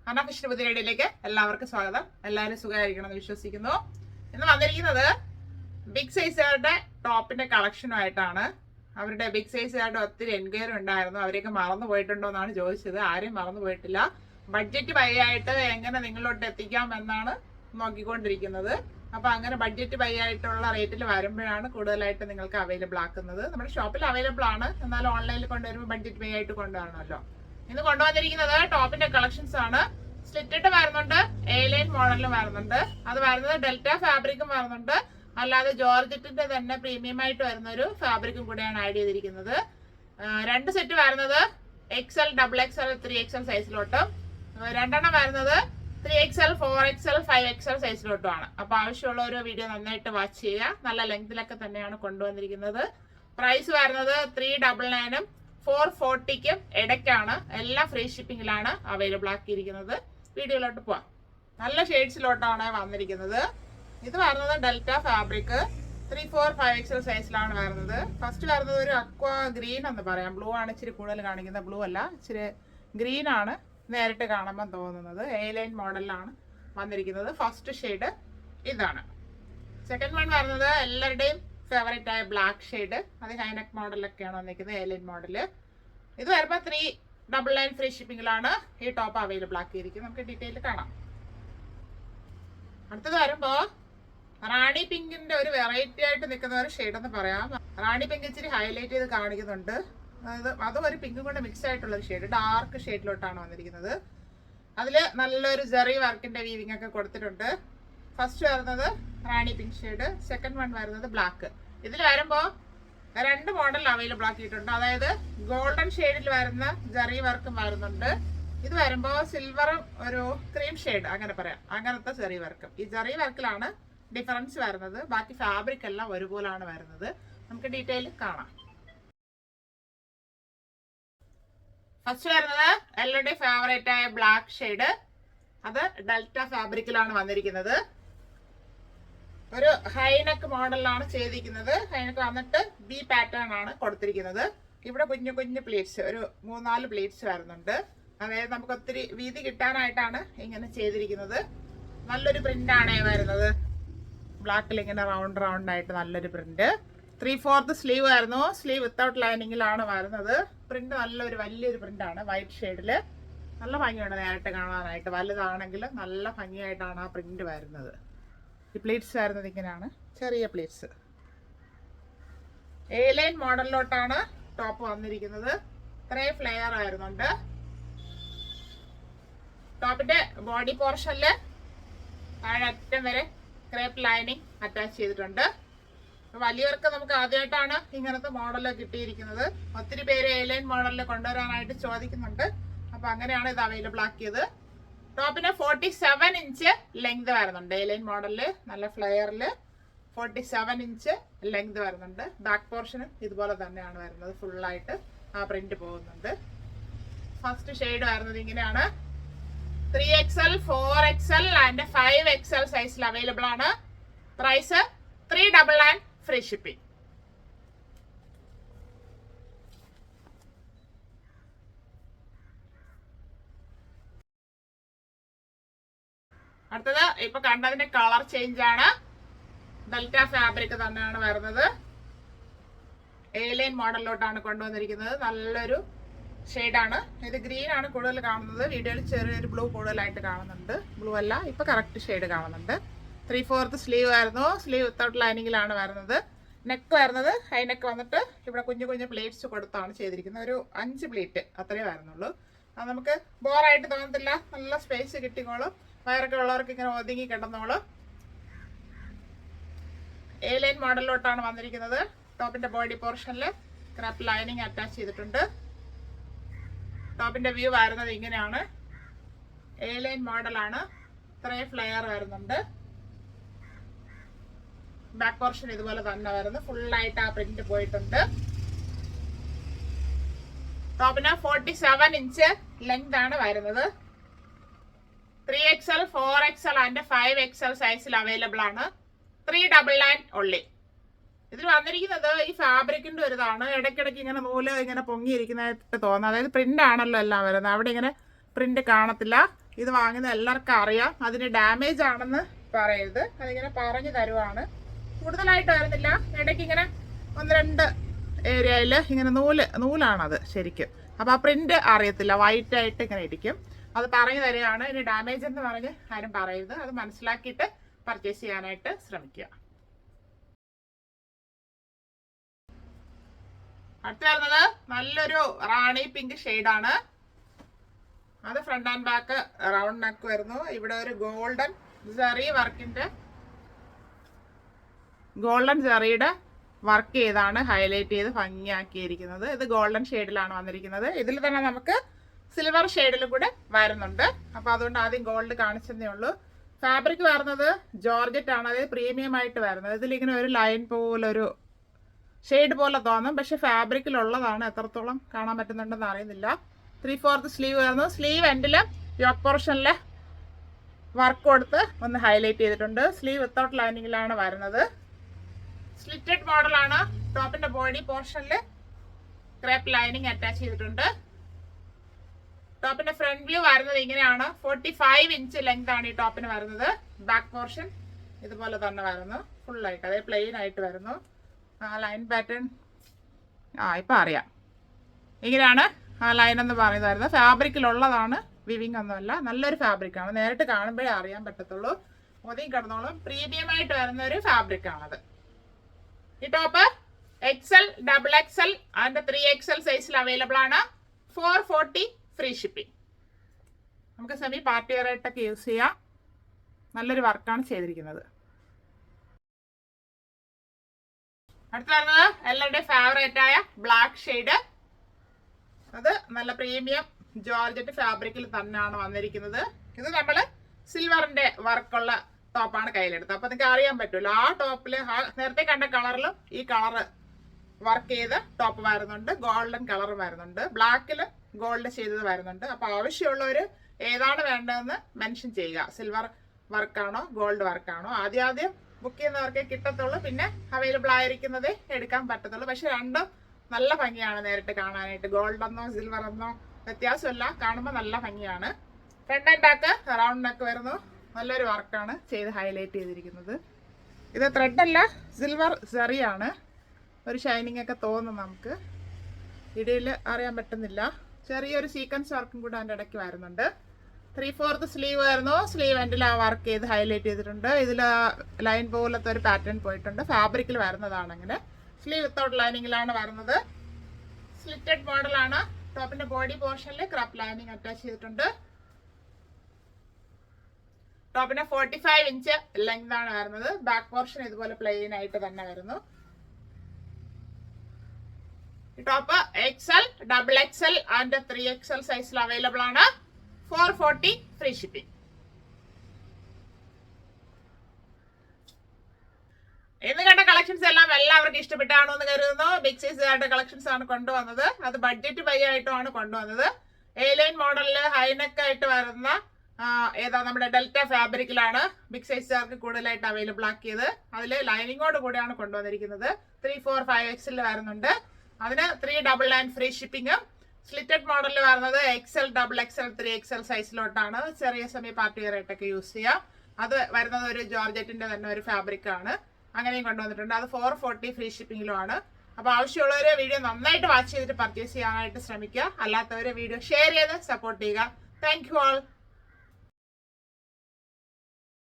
അനഫിഷിന്റെ പുതിയ വീഡിയോയിലേക്ക് എല്ലാവർക്കും സ്വാഗതം. എല്ലാവരും സുഖമായിരിക്കണമെന്ന് വിശ്വസിക്കുന്നു. ഇന്ന് വന്നിരിക്കുന്നത് ബിഗ് സൈസുകാരുടെ ടോപ്പിന്റെ കളക്ഷനുമായിട്ടാണ്. അവരുടെ ബിഗ് സൈസുകാരുടെ ഒത്തിരി എൻക്വയറി ഉണ്ടായിരുന്നു. അവരെയൊക്കെ മറന്നു പോയിട്ടുണ്ടോ എന്നാണ് ചോദിച്ചത്. ആരെയും മറന്നു പോയിട്ടില്ല. ബഡ്ജറ്റ് ബൈ ആയിട്ട് എങ്ങനെ നിങ്ങളോട്ട് എത്തിക്കാം എന്നാണ് നോക്കിക്കൊണ്ടിരിക്കുന്നത്. അപ്പൊ അങ്ങനെ ബഡ്ജറ്റ് ബൈ ആയിട്ടുള്ള റേറ്റിൽ വരുമ്പോഴാണ് കൂടുതലായിട്ട് നിങ്ങൾക്ക് അവൈലബിൾ ആക്കുന്നത്. നമ്മുടെ ഷോപ്പിൽ അവൈലബിൾ ആണ്, എന്നാൽ ഓൺലൈനിൽ കൊണ്ടുവരുമ്പോൾ ബഡ്ജറ്റ് ബൈ ആയിട്ട് കൊണ്ടുവരണമല്ലോ. ഇന്ന് കൊണ്ടുവന്നിരിക്കുന്നത് ടോപ്പിന്റെ കളക്ഷൻസ് ആണ്. സ്ലിറ്റിട്ട് വരുന്നുണ്ട്, എ ലൈൻ മോഡലിലും വരുന്നുണ്ട്. അത് വരുന്നത് ഡെൽറ്റ ഫാബ്രിക്കും വരുന്നുണ്ട്, അല്ലാതെ ജോർജറ്റിന്റെ തന്നെ പ്രീമിയം ആയിട്ട് വരുന്ന ഒരു ഫാബ്രിക്കും കൂടെയാണ് ആഡ് ചെയ്തിരിക്കുന്നത്. രണ്ട് സെറ്റ് വരുന്നത് XL, XXL, 3XL സൈസിലോട്ടും, രണ്ടെണ്ണം വരുന്നത് 3XL, 4XL, 5XL സൈസിലോട്ടുമാണ്. അപ്പൊ ആവശ്യമുള്ള ഒരു വീഡിയോ നന്നായിട്ട് വാച്ച് ചെയ്യുക. നല്ല ലെങ്തിലൊക്കെ തന്നെയാണ് കൊണ്ടുവന്നിരിക്കുന്നത്. പ്രൈസ് വരുന്നത് 399-ഉം 440-ക്കും ഇടയ്ക്കാണ്. എല്ലാം ഫ്രീ ഷിപ്പിംഗിലാണ് അവൈലബിൾ ആക്കിയിരിക്കുന്നത്. വീഡിയോയിലോട്ട് പോവാം. നല്ല ഷെയ്ഡ്സിലോട്ടാണ് വന്നിരിക്കുന്നത്. ഇത് വരുന്നത് ഡെൽറ്റ ഫാബ്രിക് 3, 4, 5XL സൈസിലാണ് വരുന്നത്. ഫസ്റ്റ് വരുന്നത് ഒരു അക്വ ഗ്രീൻ എന്ന് പറയാം. ബ്ലൂ ആണ് ഇച്ചിരി കൂടുതൽ കാണിക്കുന്നത്. ബ്ലൂ അല്ല, ഇച്ചിരി ഗ്രീൻ ആണ് നേരിട്ട് കാണുമ്പോൾ തോന്നുന്നത്. എ ലൈൻ മോഡലിലാണ് വന്നിരിക്കുന്നത്. ഫസ്റ്റ് ഷെയ്ഡ് ഇതാണ്. സെക്കൻഡ് വൺ വരുന്നത് എല്ലാവരുടെയും ഫേവറേറ്റ് ആയ ബ്ലാക്ക് ഷെയ്ഡ്. അത് ഹൈനെക്ക് മോഡലൊക്കെയാണ് വന്നിരിക്കുന്നത്, എ ലൈൻ മോഡല്. ഇത് വരുമ്പോൾ 399 ഫ്രീ ഷിപ്പിംഗിലാണ് ഈ ടോപ്പ് അവൈലബിൾ ആക്കിയിരിക്കുന്നത്. നമുക്ക് ഡീറ്റെയിൽ കാണാം. അടുത്തത് വരുമ്പോ റാണി പിങ്കിന്റെ ഒരു വെറൈറ്റി ആയിട്ട് നിൽക്കുന്ന ഒരു ഷെയ്ഡ് എന്ന് പറയാം. റാണി പിങ്ക് ഇച്ചിരി ഹൈലൈറ്റ് ചെയ്ത് കാണിക്കുന്നുണ്ട്. അതും ഒരു പിങ്കും കൊണ്ട് മിക്സ് ആയിട്ടുള്ള ഒരു ഷെയ്ഡ്, ഡാർക്ക് ഷെയ്ഡിലോട്ടാണ് വന്നിരിക്കുന്നത്. അതില് നല്ലൊരു ജെറി വർക്കിന്റെ വീവിംഗ് ഒക്കെ കൊടുത്തിട്ടുണ്ട്. ഫസ്റ്റ് വരുന്നത് റാണി പിങ്ക് ഷെയ്ഡ്, സെക്കൻഡ് വൺ വരുന്നത് ബ്ലാക്ക്. ഇതിൽ വരുമ്പോ രണ്ട് മോഡൽ അവൈലബിൾ ആക്കിയിട്ടുണ്ട്. അതായത് ഗോൾഡൻ ഷെയ്ഡിൽ വരുന്ന ജെറി വർക്കും വരുന്നുണ്ട്. ഇത് വരുമ്പോ സിൽവറും ഒരു ക്രീം ഷെയ്ഡ് അങ്ങനെ പറയാം, അങ്ങനത്തെ ജെറി വർക്കും. ഈ ജെറി വർക്കിലാണ് ഡിഫറൻസ് വരുന്നത്. ബാക്കി ഫാബ്രിക് എല്ലാം ഒരുപോലാണ് വരുന്നത്. നമുക്ക് ഡീറ്റെയിൽ കാണാം. ഫസ്റ്റ് വരുന്നത് എല്ലാവരുടെയും ഫേവറേറ്റ് ആയ ബ്ലാക്ക് ഷെയ്ഡ്. അത് ഡെൽറ്റ ഫാബ്രിക്കിലാണ് വന്നിരിക്കുന്നത്. ഒരു ഹൈനെക്ക് മോഡലിലാണ് ചെയ്തിരിക്കുന്നത്. ഹൈനെക്ക് വന്നിട്ട് ബി പാറ്റേൺ ആണ് കൊടുത്തിരിക്കുന്നത്. ഇവിടെ കുഞ്ഞു കുഞ്ഞു പ്ലീറ്റ്സ്, ഒരു 3-4 പ്ലീറ്റ്സ് വരുന്നുണ്ട്. അതായത് നമുക്ക് ഒത്തിരി വീതി കിട്ടാനായിട്ടാണ് ഇങ്ങനെ ചെയ്തിരിക്കുന്നത്. നല്ലൊരു പ്രിന്റ് ആണ് വരുന്നത്. ബ്ലാക്കിൽ ഇങ്ങനെ റൗണ്ട് റൗണ്ട് ആയിട്ട് നല്ലൊരു പ്രിന്റ്. 3/4 സ്ലീവ് ആയിരുന്നു. സ്ലീവ് വിത്തൗട്ട് ലൈനിങ്ങിലാണ് വരുന്നത്. പ്രിന്റ് നല്ലൊരു വലിയൊരു പ്രിന്റ് ആണ്, വൈറ്റ് ഷെയ്ഡില്. നല്ല ഭംഗിയുണ്ട് നേരിട്ട് കാണാനായിട്ട്. വലുതാണെങ്കിൽ നല്ല ഭംഗിയായിട്ടാണ് ആ പ്രിന്റ് വരുന്നത്. ഈ പ്ലീറ്റ്സ് വരുന്നത് ഇങ്ങനെയാണ്, ചെറിയ പ്ലീറ്റ്സ്. എ ലൈൻ മോഡലിലോട്ടാണ് ടോപ്പ് വന്നിരിക്കുന്നത്. ഇത്രയും ഫ്ലെയർ വരുന്നുണ്ട്. ടോപ്പിന്റെ ബോഡി പോർഷനില് താഴെ അറ്റം വരെ ക്രേപ്പ് ലൈനിങ് അറ്റാച്ച് ചെയ്തിട്ടുണ്ട്. വലിയവർക്ക് നമുക്ക് ആദ്യമായിട്ടാണ് ഇങ്ങനത്തെ മോഡല് കിട്ടിയിരിക്കുന്നത്. ഒത്തിരി പേര് എ ലൈൻ മോഡലിൽ കൊണ്ടുവരാനായിട്ട് ചോദിക്കുന്നുണ്ട്. അപ്പൊ അങ്ങനെയാണ് ഇത് അവൈലബിൾ ആക്കിയത്. ടോപ്പിന് 47 ഇഞ്ച് ലെങ്ത് വരുന്നുണ്ട്. എ ലൈൻ മോഡലില് നല്ല ഫ്ലെയറില് 47 ഇഞ്ച് ലെങ്ത് വരുന്നുണ്ട്. ബാക്ക് പോർഷനും ഇതുപോലെ തന്നെയാണ് വരുന്നത്. ഫുള്ളായിട്ട് ആ പ്രിന്റ് പോകുന്നുണ്ട്. ഫസ്റ്റ് ഷെയ്ഡ് വരുന്നത് ഇങ്ങനെയാണ്. 3XL, 4XL ആൻഡ് 5XL സൈസിൽ അവൈലബിൾ ആണ്. Price 399 free shipping. അടുത്തത് ഇപ്പൊ കണ്ടതിന്റെ കളർ ചേഞ്ച് ആണ്. ഡെൽറ്റ ഫാബ്രിക് തന്നെയാണ് വരുന്നത്. എ ലൈൻ മോഡലിലോട്ടാണ് കൊണ്ടുവന്നിരിക്കുന്നത്. നല്ലൊരു ഷെയ്ഡാണ്. ഇത് ഗ്രീൻ ആണ് കൂടുതൽ കാണുന്നത്. വീഡിയോയിൽ ചെറിയൊരു ബ്ലൂ കൂടുതലായിട്ട് കാണുന്നുണ്ട്. ബ്ലൂ അല്ല, ഇപ്പൊ കറക്റ്റ് ഷെയ്ഡ് കാണുന്നുണ്ട്. 3/4 സ്ലീവ് ആയിരുന്നു. സ്ലീവ് വിത്തൗട്ട് ലൈനിങ്ങിലാണ് വരുന്നത്. നെക്ക് വരുന്നത് ഹൈ നെക്ക് വന്നിട്ട് ഇവിടെ കുഞ്ഞു കുഞ്ഞു പ്ലേറ്റ്സ് കൊടുത്താണ് ചെയ്തിരിക്കുന്നത്. ഒരു 5 പ്ലേറ്റ് അത്രേ വരുന്നുള്ളൂ. അത് നമുക്ക് ബോറായിട്ട് തോന്നത്തില്ല. നല്ല സ്പേസ് കിട്ടിക്കോളും. വയറൊക്കെ ഉള്ളവർക്ക് ഇങ്ങനെ ഒതുങ്ങി കിടന്നോളും. എ ലൈൻ മോഡലിലോട്ടാണ് വന്നിരിക്കുന്നത്. ടോപ്പിന്റെ ബോഡി പോർഷനിൽ ക്രാപ്പ് ലൈനിങ് അറ്റാച്ച് ചെയ്തിട്ടുണ്ട്. ടോപ്പിന്റെ വ്യൂ വരുന്നത് ഇങ്ങനെയാണ്. എ ലൈൻ മോഡലാണ്. ഇത്രയും ഫ്ലെയർ വരുന്നുണ്ട്. ബാക്ക് പോർഷൻ ഇതുപോലെ തന്നെ വരുന്നത്. ഫുള്ളായിട്ട് ആ പ്രിന്റ് പോയിട്ടുണ്ട്. ടോപ്പിന് 47 ഇഞ്ച് ലെങ്ത് ആണ് വരുന്നത്. 3XL, 4XL ആൻഡ് 5XL സൈസിൽ അവൈലബിൾ ആണ്. 399 only. ഇതിൽ വന്നിരിക്കുന്നത് ഈ ഫാബ്രിക്കിന്റെ ഒരു ഇതാണ്. ഇടയ്ക്കിടയ്ക്ക് ഇങ്ങനെ നൂല് ഇങ്ങനെ പൊങ്ങിയിരിക്കുന്നതായിട്ട് തോന്നുന്നത്. അതായത് പ്രിന്റ് ആണല്ലോ എല്ലാം വരുന്നത്. അവിടെ ഇങ്ങനെ പ്രിന്റ് കാണത്തില്ല. ഇത് വാങ്ങുന്ന എല്ലാവർക്കും അറിയാം. അതിന് ഡാമേജ് ആണെന്ന് പറയരുത്, അതിങ്ങനെ പറഞ്ഞു തരുവാണ്. കൂടുതലായിട്ട് വരുന്നില്ല, ഇടയ്ക്ക് ഇങ്ങനെ 1-2 ഏരിയയിൽ ഇങ്ങനെ നൂലാണത് ശരിക്കും. അപ്പോൾ ആ പ്രിന്റ് അറിയത്തില്ല, വൈറ്റ് ആയിട്ട് ഇങ്ങനെ ഇരിക്കും. അത് പറഞ്ഞു തരികയാണ്. ഇനി ഡാമേജ് എന്ന് പറഞ്ഞ് ആരും പറയരുത്, അത് മനസ്സിലാക്കിയിട്ട് പർച്ചേസ് ചെയ്യാനായിട്ട് ശ്രമിക്കുക. അടുത്ത് വരുന്നത് നല്ലൊരു റാണി പിങ്ക് ഷെയ്ഡാണ്. അത് front and back round neck വരുന്നു. ഇവിടെ ഒരു ഗോൾഡൻ ജെറിയുടെ വർക്ക് ചെയ്താണ് ഹൈലൈറ്റ് ചെയ്ത് ഭംഗിയാക്കിയിരിക്കുന്നത്. ഇത് ഗോൾഡൻ ഷെയ്ഡിലാണ് വന്നിരിക്കുന്നത്. ഇതിൽ തന്നെ നമുക്ക് സിൽവർ ഷെയ്ഡിലും കൂടെ വരുന്നുണ്ട്. അപ്പോൾ അതുകൊണ്ട് ആദ്യം ഗോൾഡ് കാണിച്ചതേ ഉള്ളൂ. ഫാബ്രിക് വരുന്നത് ജോർജറ്റ് ആണ്, അതായത് പ്രീമിയം ആയിട്ട് വരുന്നത്. ഇതിലിങ്ങനെ ഒരു ലൈൻ പോലൊരു ഷെയ്ഡ് പോലെ തോന്നും, പക്ഷെ ഫാബ്രിക്കിലുള്ളതാണ്. എത്രത്തോളം കാണാൻ പറ്റുന്നുണ്ടെന്ന് അറിയുന്നില്ല. 3/4 സ്ലീവ് വരുന്നു. സ്ലീവ് എൻഡിൽ യോക്ക് പോർഷനിൽ വർക്ക് കൊടുത്ത് ഒന്ന് ഹൈലൈറ്റ് ചെയ്തിട്ടുണ്ട്. സ്ലീവ് വിത്തൗട്ട് ലൈനിങ്ങിലാണ് വരുന്നത്. സ്ലിറ്റഡ് മോഡലാണ്. ടോപ്പിന്റെ ബോഡി പോർഷനിൽ ക്രേപ്പ് ലൈനിങ് അറ്റാച്ച് ചെയ്തിട്ടുണ്ട്. ടോപ്പിന്റെ ഫ്രണ്ട് വ്യൂ വരുന്നത് ഇങ്ങനെയാണ്. 45 ഇഞ്ച് ലെങ്ത് ആണ് ഈ ടോപ്പിന് വരുന്നത്. ബാക്ക് പോർഷൻ ഇതുപോലെ തന്നെ വരുന്നു, ഫുള്ളായിട്ട് അതായത് പ്ലെയിൻ ആയിട്ട് വരുന്നു. ലൈൻ പാറ്റേൺ ഇപ്പം അറിയാം. ഇങ്ങനെയാണ് ആ ലൈൻ എന്ന് പറയുന്നത്. ഫാബ്രിക്കിലുള്ളതാണ്, വിവിങ് ഒന്നുമല്ല. നല്ലൊരു ഫാബ്രിക്കാണ്, നേരിട്ട് കാണുമ്പോഴേ അറിയാൻ പറ്റത്തുള്ളൂ. ഒതുങ്ങി കിടന്നോളും. പ്രീമിയം ആയിട്ട് വരുന്ന ഒരു ഫാബ്രിക്കാണത്. ഈ top XL, XXL and 3XL സൈസിൽ അവൈലബിൾ ആണ്. 440 ഫ്രീ ഷിപ്പിംഗ്. നമുക്ക് സെമി പാർട്ടി വെയർ ആയിട്ടൊക്കെ യൂസ് ചെയ്യാം. നല്ലൊരു വർക്കാണ് ചെയ്തിരിക്കുന്നത്. അടുത്ത് വരുന്നത് എല്ലാവരുടെയും ഫേവറേറ്റ് ആയ ബ്ലാക്ക് ഷെയ്ഡ്. അത് നല്ല പ്രീമിയം ജോർജറ്റ് ഫാബ്രിക്കിൽ തന്നെയാണ് വന്നിരിക്കുന്നത്. ഇത് നമ്മൾ സിൽവറിന്റെ വർക്കുള്ള ടോപ്പാണ് കയ്യിലെടുത്തത്. അപ്പൊ നിങ്ങൾക്ക് അറിയാൻ പറ്റുമല്ലോ, ആ ടോപ്പില് നേരത്തെ കണ്ട കളറിലും ഈ കളറ് വർക്ക് ചെയ്ത് ടോപ്പ് വരുന്നുണ്ട്. ഗോൾഡൻ കളർ വരുന്നുണ്ട്, ബ്ലാക്കിൽ ഗോൾഡ് ചെയ്തത് വരുന്നുണ്ട്. അപ്പൊ ആവശ്യമുള്ളവർ ഏതാണ് വേണ്ടതെന്ന് മെൻഷൻ ചെയ്യുക. സിൽവർ വർക്കാണോ ഗോൾഡ് വർക്കാണോ. ആദ്യം ബുക്ക് ചെയ്യുന്നവർക്കേ കിട്ടത്തുള്ളൂ, പിന്നെ അവൈലബിൾ ആയിരിക്കുന്നതേ എടുക്കാൻ പറ്റത്തുള്ളൂ. പക്ഷെ രണ്ടും നല്ല ഭംഗിയാണ് നേരിട്ട് കാണാനായിട്ട്. ഗോൾഡ് എന്നോ സിൽവർ എന്നോ വ്യത്യാസമല്ല, കാണുമ്പോൾ നല്ല ഭംഗിയാണ്. Front and back round neck വരുന്നു. നല്ലൊരു വർക്കാണ് ചെയ്ത് ഹൈലൈറ്റ് ചെയ്തിരിക്കുന്നത്. ഇത് ത്രെഡല്ല, സിൽവർ സെറിയാണ്. ഒരു ഷൈനിങ് ഒക്കെ തോന്നും നമുക്ക്, ഇടയിൽ അറിയാൻ പറ്റുന്നില്ല. ചെറിയൊരു സീക്വൻസ് വർക്കും കൂടെ അതിൻ്റെ ഇടയ്ക്ക് വരുന്നുണ്ട്. 3/4 സ്ലീവ് വരുന്നു. സ്ലീവ് എൻഡിൽ ആ വർക്ക് ചെയ്ത് ഹൈലൈറ്റ് ചെയ്തിട്ടുണ്ട്. ഇതിൽ ലൈൻ പോലത്തെ ഒരു പാറ്റേൺ പോയിട്ടുണ്ട്. ഫാബ്രിക്കിൽ വരുന്നതാണ് അങ്ങനെ. സ്ലീവ് വിത്തൗട്ട് ലൈനിങ്ങിലാണ് വരുന്നത്. സ്ലിറ്റഡ് മോഡലാണ്. ടോപ്പിന്റെ ബോഡി പോർഷനിൽ ക്രാപ്പ് ലൈനിങ് അറ്റാച്ച് ചെയ്തിട്ടുണ്ട്. ടോപ്പിന് 45 ഇഞ്ച് ലെങ്ത് ആണ് വരുന്നത്. ബാക്ക് പോർഷൻ ഇതുപോലെ പ്ലെയിൻ ആയിട്ട് തന്നെ വരുന്നു. ഈ top XL, XXL and 3XL സൈസിൽ അവൈലബിൾ ആണ്. 440 ഫ്രീ ഷിപ്പിംഗ്. ഇന്ന് കണ്ട കളക്ഷൻസ് എല്ലാം എല്ലാവർക്കും ഇഷ്ടപ്പെട്ടാണോ എന്ന് കരുതുന്നു. ബിഗ് സൈസ് ആയിട്ട് കളക്ഷൻസ് ആണ് കൊണ്ടുവന്നത്. അത് ബഡ്ജറ്റ് ബൈ ആയിട്ടാണ് കൊണ്ടുവന്നത്. എ-ലൈൻ മോഡലില് ഹൈനെക്ക് ആയിട്ട് വരുന്ന ഏതാ നമ്മുടെ ഡെൽറ്റ ഫാബ്രിക്കിലാണ് ബിഗ് സൈസുകാർക്ക് കൂടുതലായിട്ട് അവൈലബിൾ ആക്കിയത്. അതിൽ ലൈനിങ്ങോട് കൂടെയാണ് കൊണ്ടുവന്നിരിക്കുന്നത്. 3, 4, 5XL വരുന്നുണ്ട്. അതിന് 399 ഫ്രീ ഷിപ്പിംഗും. സ്ലിറ്റഡ് മോഡലിൽ വരുന്നത് XL, XXL, 3XL സൈസിലോട്ടാണ്. ചെറിയ സെമി പാർട്ടി വെയർ ആയിട്ടൊക്കെ യൂസ് ചെയ്യാം. അത് വരുന്നത് ഒരു ജോർജറ്റിന്റെ തന്നെ ഒരു ഫാബ്രിക് ആണ്. അങ്ങനെയും കൊണ്ടുവന്നിട്ടുണ്ട്. അത് 440 ഫ്രീ ഷിപ്പിംഗിലുമാണ്. അപ്പോൾ ആവശ്യമുള്ളവരെ വീഡിയോ നന്നായിട്ട് വാച്ച് ചെയ്തിട്ട് പർച്ചേസ് ചെയ്യാനായിട്ട് ശ്രമിക്കുക. അല്ലാത്തവരെ വീഡിയോ ഷെയർ ചെയ്ത് സപ്പോർട്ട് ചെയ്യുക. Thank you all.